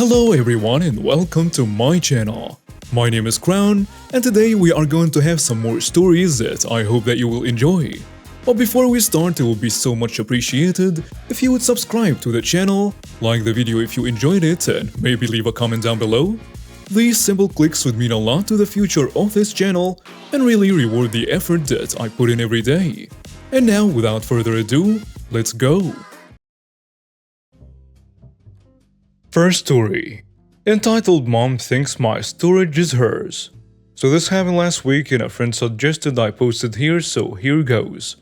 Hello everyone and welcome to my channel. My name is Crown and today we are going to have some more stories that I hope that you will enjoy. But before we start, it would be so much appreciated if you would subscribe to the channel, like the video if you enjoyed it, and maybe leave a comment down below. These simple clicks would mean a lot to the future of this channel and really reward the effort that I put in every day. And now, without further ado, let's go! First story, entitled Mom Thinks My Storage is Hers. So this happened last week and a friend suggested I post it here, so here goes.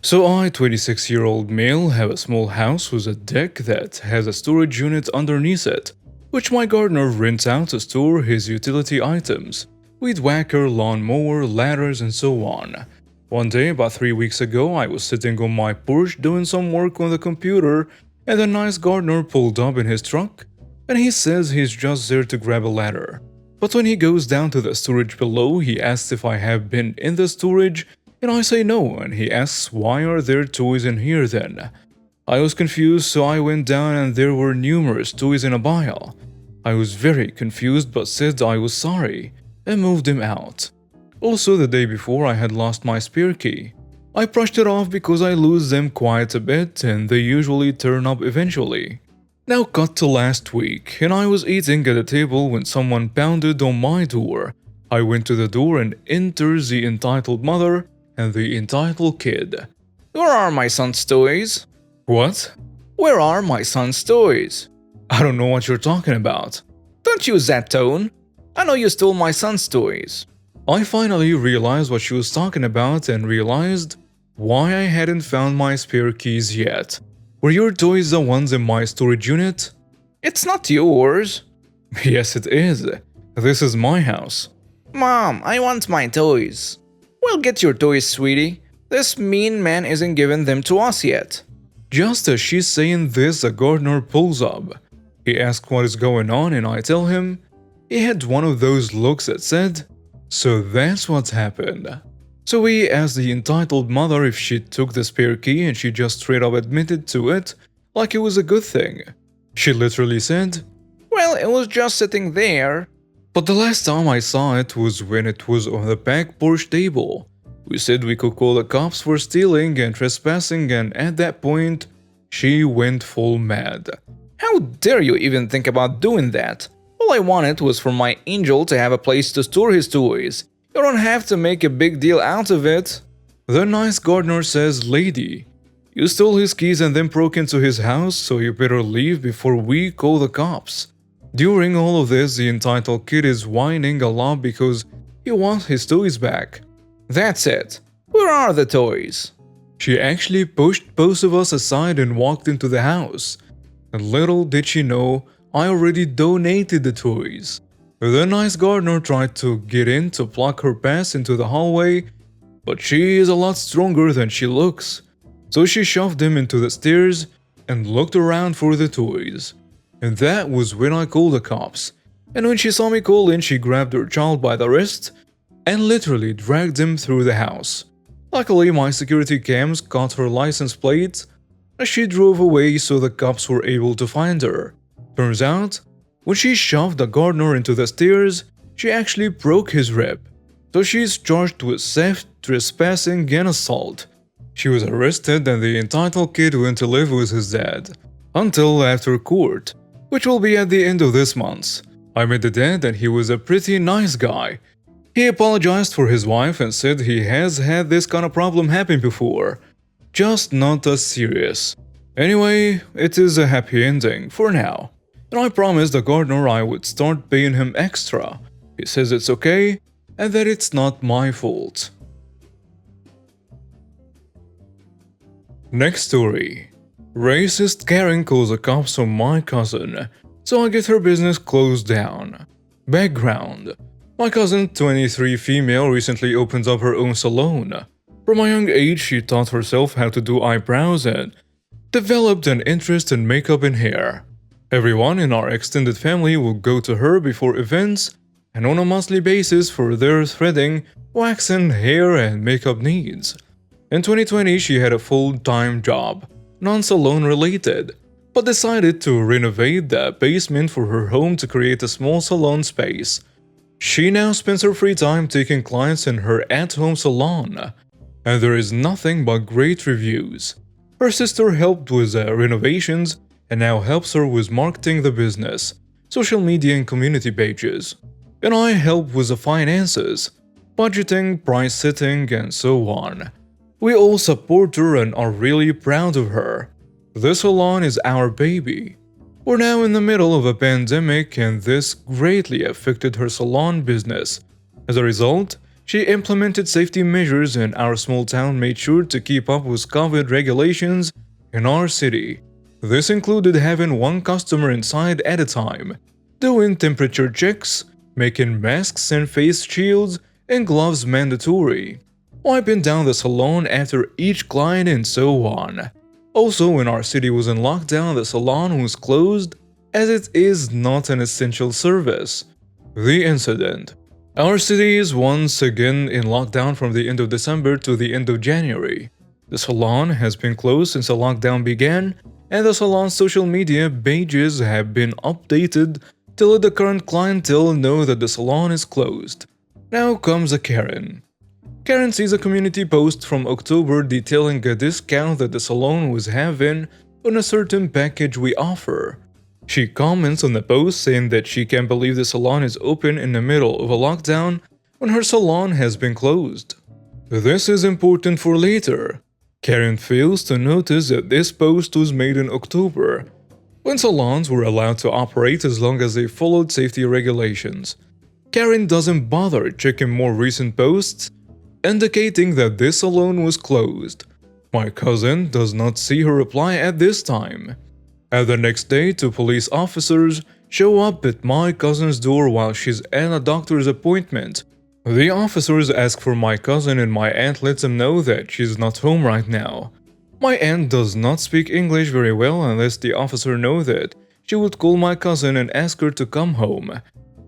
So I, 26-year-old male, have a small house with a deck that has a storage unit underneath it, which my gardener rents out to store his utility items, weed whacker, lawnmower, ladders, and so on. One day, about 3 weeks ago, I was sitting on my porch doing some work on the computer, and a nice gardener pulled up in his truck, and he says he's just there to grab a ladder. But when he goes down to the storage below, he asks if I have been in the storage, and I say no, and he asks why are there toys in here then. I was confused, so I went down and there were numerous toys in a pile. I was very confused but said I was sorry, and moved him out. Also, the day before I had lost my spare key. I brushed it off because I lose them quite a bit and they usually turn up eventually. Now cut to last week, and I was eating at a table when someone pounded on my door. I went to the door and entered the entitled mother and the entitled kid. Where are my son's toys? What? Where are my son's toys? I don't know what you're talking about. Don't use that tone. I know you stole my son's toys. I finally realized what she was talking about and realized why I hadn't found my spare keys yet. Were your toys the ones in my storage unit? It's not yours. Yes, it is. This is my house. Mom, I want my toys. Well, get your toys, sweetie. This mean man isn't giving them to us yet. Just as she's saying this, the gardener pulls up. He asks what is going on and I tell him. He had one of those looks that said, "So that's what's happened." So he asked the entitled mother if she took the spare key and she just straight up admitted to it, like it was a good thing. She literally said, "Well, it was just sitting there." But the last time I saw it was when it was on the back porch table. We said we could call the cops for stealing and trespassing, and at that point, she went full mad. How dare you even think about doing that? All I wanted was for my angel to have a place to store his toys. You don't have to make a big deal out of it. The nice gardener says, "Lady, you stole his keys and then broke into his house, so you better leave before we call the cops." During all of this, the entitled kid is whining a lot because he wants his toys back. That's it. Where are the toys? She actually pushed both of us aside and walked into the house. And little did she know, I already donated the toys. The nice gardener tried to get in to block her pass into the hallway, but she is a lot stronger than she looks. So she shoved him into the stairs and looked around for the toys. And that was when I called the cops. And when she saw me call in, she grabbed her child by the wrist and literally dragged him through the house. Luckily, my security cams caught her license plate as she drove away, so the cops were able to find her. Turns out, when she shoved the gardener into the stairs, she actually broke his rib. So she's charged with theft, trespassing, and assault. She was arrested and the entitled kid went to live with his dad. Until after court, which will be at the end of this month. I met the dad and he was a pretty nice guy. He apologized for his wife and said he has had this kind of problem happen before. Just not as serious. Anyway, it is a happy ending for now. And I promised the gardener I would start paying him extra. He says it's okay and that it's not my fault. Next story. Racist Karen calls the cops on my cousin, so I get her business closed down. Background. My cousin, 23 female, recently opened up her own salon. From a young age, she taught herself how to do eyebrows and developed an interest in makeup and hair. Everyone in our extended family will go to her before events and on a monthly basis for their threading, waxing, hair, and makeup needs. In 2020, she had a full-time job, non-salon related, but decided to renovate the basement for her home to create a small salon space. She now spends her free time taking clients in her at-home salon, and there is nothing but great reviews. Her sister helped with the renovations and now helps her with marketing the business, social media and community pages. And I help with the finances, budgeting, price setting, and so on. We all support her and are really proud of her. This salon is our baby. We're now in the middle of a pandemic and this greatly affected her salon business. As a result, she implemented safety measures and our small town made sure to keep up with COVID regulations in our city. This included having one customer inside at a time, doing temperature checks, making masks and face shields and gloves mandatory, wiping down the salon after each client and so on. Also, when our city was in lockdown, the salon was closed as it is not an essential service. The incident. Our city is once again in lockdown from the end of December to the end of January. The salon has been closed since the lockdown began, and the salon's social media pages have been updated to let the current clientele know that the salon is closed. Now comes a Karen. Karen sees a community post from October detailing a discount that the salon was having on a certain package we offer. She comments on the post saying that she can't believe the salon is open in the middle of a lockdown when her salon has been closed. This is important for later. Karen fails to notice that this post was made in October, when salons were allowed to operate as long as they followed safety regulations. Karen doesn't bother checking more recent posts, indicating that this salon was closed. My cousin does not see her reply at this time. At the next day, two police officers show up at my cousin's door while she's at a doctor's appointment. The officers ask for my cousin and my aunt lets them know that she's not home right now. My aunt does not speak English very well unless the officer knows that she would call my cousin and ask her to come home.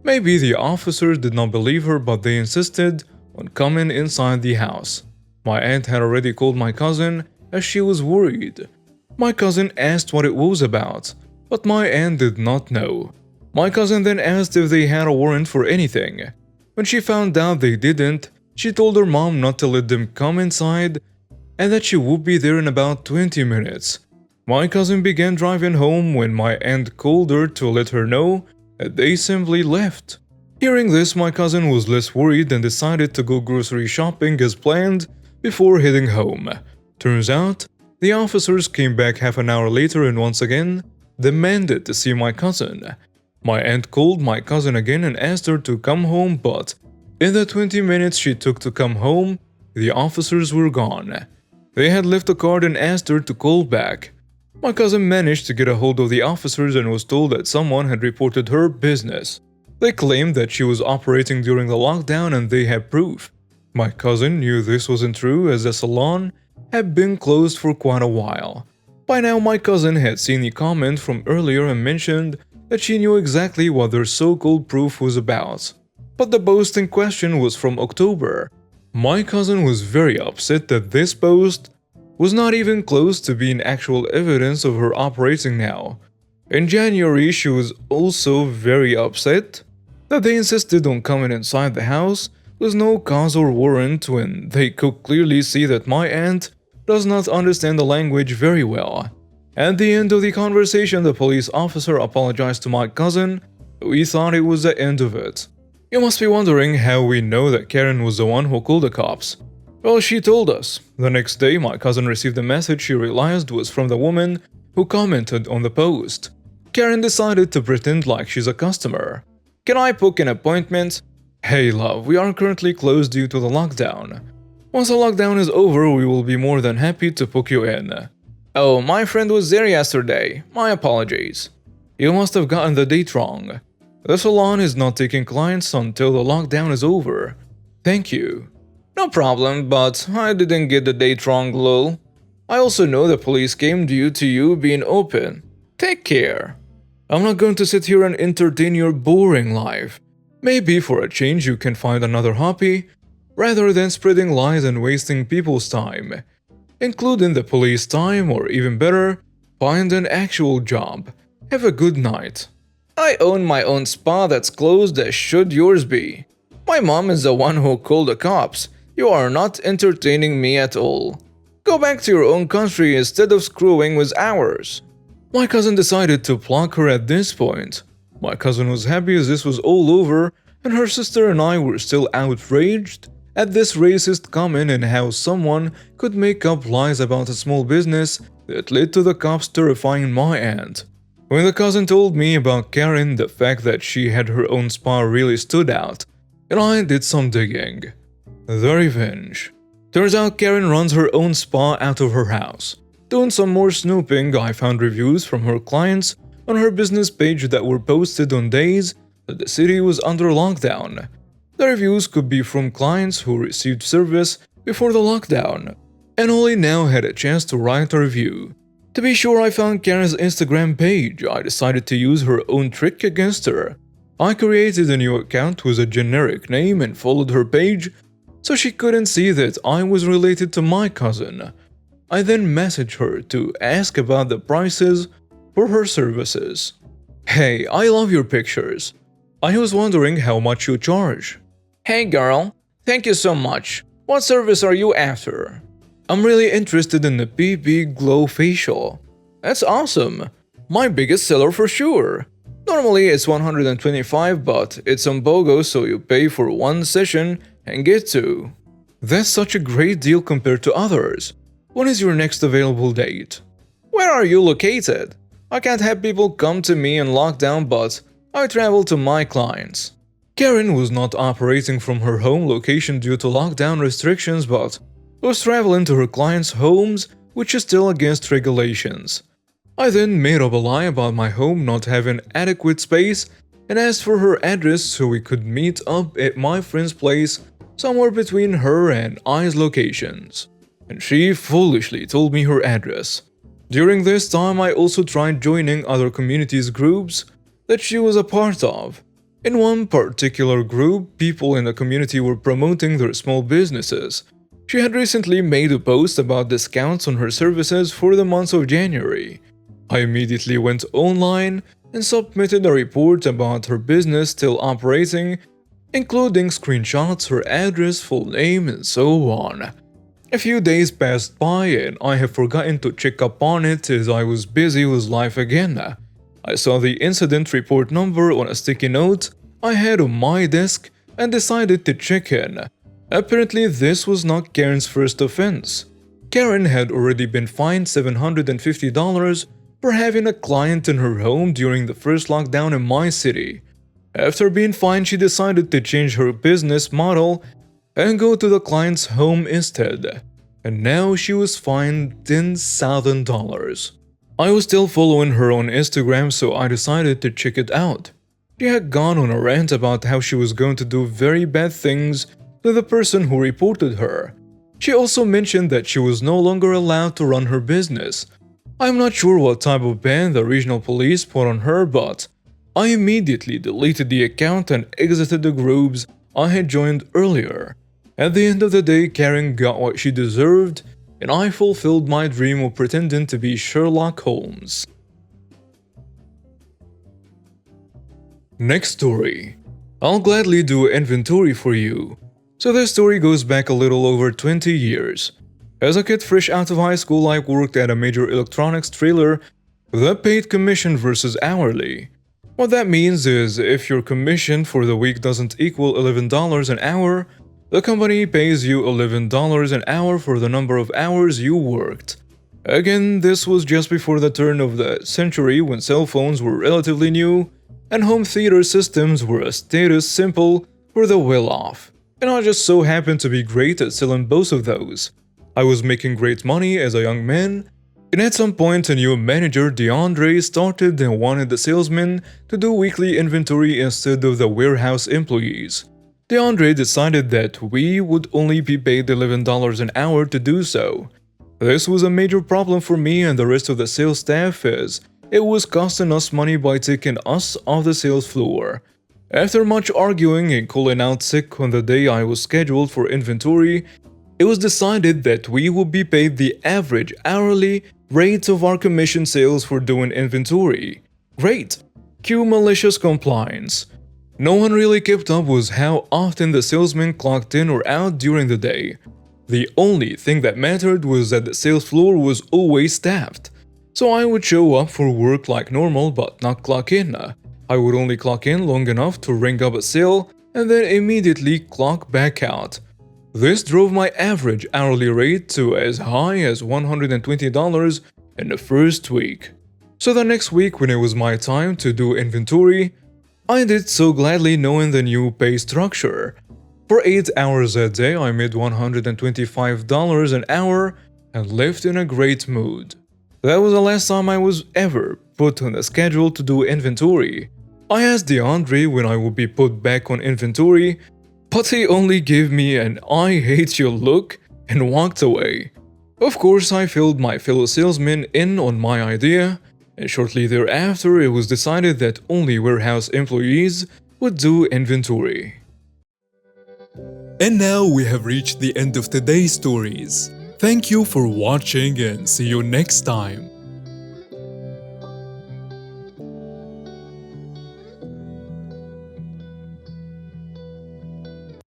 Maybe the officers did not believe her, but they insisted on coming inside the house. My aunt had already called my cousin as she was worried. My cousin asked what it was about, but my aunt did not know. My cousin then asked if they had a warrant for anything. When she found out they didn't, she told her mom not to let them come inside and that she would be there in about 20 minutes. My cousin began driving home when my aunt called her to let her know that they simply left. Hearing this, my cousin was less worried and decided to go grocery shopping as planned before heading home. Turns out, the officers came back half an hour later and once again demanded to see my cousin. My aunt called my cousin again and asked her to come home, but in the 20 minutes she took to come home, the officers were gone. They had left a card and asked her to call back. My cousin managed to get a hold of the officers and was told that someone had reported her business. They claimed that she was operating during the lockdown and they had proof. My cousin knew this wasn't true as the salon had been closed for quite a while. By now my cousin had seen the comment from earlier and mentioned that she knew exactly what their so-called proof was about. But the post in question was from October. My cousin was very upset that this post was not even close to being actual evidence of her operating now. In January, she was also very upset that they insisted on coming inside the house with no cause or warrant when they could clearly see that my aunt does not understand the language very well. At the end of the conversation, the police officer apologized to my cousin. We thought it was the end of it. You must be wondering how we know that Karen was the one who called the cops. Well, she told us. The next day, my cousin received a message she realized was from the woman who commented on the post. Karen decided to pretend like she's a customer. Can I book an appointment? Hey love, we are currently closed due to the lockdown. Once the lockdown is over, we will be more than happy to book you in. Oh, my friend was there yesterday. My apologies. You must have gotten the date wrong. The salon is not taking clients until the lockdown is over. Thank you. No problem, but I didn't get the date wrong, lol. I also know the police came due to you being open. Take care. I'm not going to sit here and entertain your boring life. Maybe for a change you can find another hobby, rather than spreading lies and wasting people's time, including the police time, or even better, Find an actual job. Have a good night. I own my own spa that's closed, as should yours be. My mom is the one who called the cops. You are not entertaining me at all. Go back to your own country instead of screwing with ours. My cousin decided to block her at this point. My cousin was happy as this was all over, and her sister and I were still outraged at this racist comment and how someone could make up lies about a small business that led to the cops terrifying my aunt. When the cousin told me about Karen, the fact that she had her own spa really stood out, and I did some digging. The revenge. Turns out Karen runs her own spa out of her house. Doing some more snooping, I found reviews from her clients on her business page that were posted on days that the city was under lockdown. The reviews could be from clients who received service before the lockdown and only now had a chance to write a review. To be sure, I found Karen's Instagram page. I decided to use her own trick against her. I created a new account with a generic name and followed her page so she couldn't see that I was related to my cousin. I then messaged her to ask about the prices for her services. Hey, I love your pictures. I was wondering how much you charge. Hey girl, thank you so much. What service are you after? I'm really interested in the BB Glow Facial. That's awesome. My biggest seller for sure. Normally it's $125, but it's on BOGO, so you pay for one session and get two. That's such a great deal compared to others. When is your next available date? Where are you located? I can't have people come to me in lockdown, but I travel to my clients. Karen was not operating from her home location due to lockdown restrictions, but was traveling to her clients' homes, which is still against regulations. I then made up a lie about my home not having adequate space and asked for her address so we could meet up at my friend's place somewhere between her and I's locations. And she foolishly told me her address. During this time, I also tried joining other communities groups that she was a part of. In one particular group, people in the community were promoting their small businesses. She had recently made a post about discounts on her services for the month of January. I immediately went online and submitted a report about her business still operating, including screenshots, her address, full name, and so on. A few days passed by and I have forgotten to check up on it as I was busy with life again. I saw the incident report number on a sticky note I had on my desk and decided to check in. Apparently, this was not Karen's first offense. Karen had already been fined $750 for having a client in her home during the first lockdown in my city. After being fined, she decided to change her business model and go to the client's home instead. And now she was fined $10,000. I was still following her on Instagram, so I decided to check it out. She had gone on a rant about how she was going to do very bad things to the person who reported her. She also mentioned that she was no longer allowed to run her business. I'm not sure what type of ban the regional police put on her, but I immediately deleted the account and exited the groups I had joined earlier. At the end of the day, Karen got what she deserved, and I fulfilled my dream of pretending to be Sherlock Holmes. Next story. I'll gladly do inventory for you. So this story goes back a little over 20 years. As a kid fresh out of high school, I worked at a major electronics trailer that paid commission versus hourly. What that means is if your commission for the week doesn't equal $11 an hour, the company pays you $11 an hour for the number of hours you worked. Again, this was just before the turn of the century when cell phones were relatively new and home theater systems were a status symbol for the well-off. And I just so happened to be great at selling both of those. I was making great money as a young man, and at some point a new manager, DeAndre, started and wanted the salesmen to do weekly inventory instead of the warehouse employees. DeAndre decided that we would only be paid $11 an hour to do so. This was a major problem for me and the rest of the sales staff as it was costing us money by taking us off the sales floor. After much arguing and calling out sick on the day I was scheduled for inventory, it was decided that we would be paid the average hourly rate of our commission sales for doing inventory. Great! Cue malicious compliance. No one really kept up with how often the salesman clocked in or out during the day. The only thing that mattered was that the sales floor was always staffed. So I would show up for work like normal but not clock in. I would only clock in long enough to ring up a sale and then immediately clock back out. This drove my average hourly rate to as high as $120 in the first week. So the next week when it was my time to do inventory, I did so gladly knowing the new pay structure. For 8 hours a day I made $125 an hour and left in a great mood. That was the last time I was ever put on the schedule to do inventory. I asked DeAndre when I would be put back on inventory, but he only gave me an "I hate you" look and walked away. Of course, I filled my fellow salesmen in on my idea, and shortly thereafter it was decided that only warehouse employees would do inventory. And now we have reached the end of today's stories. Thank you for watching and see you next time.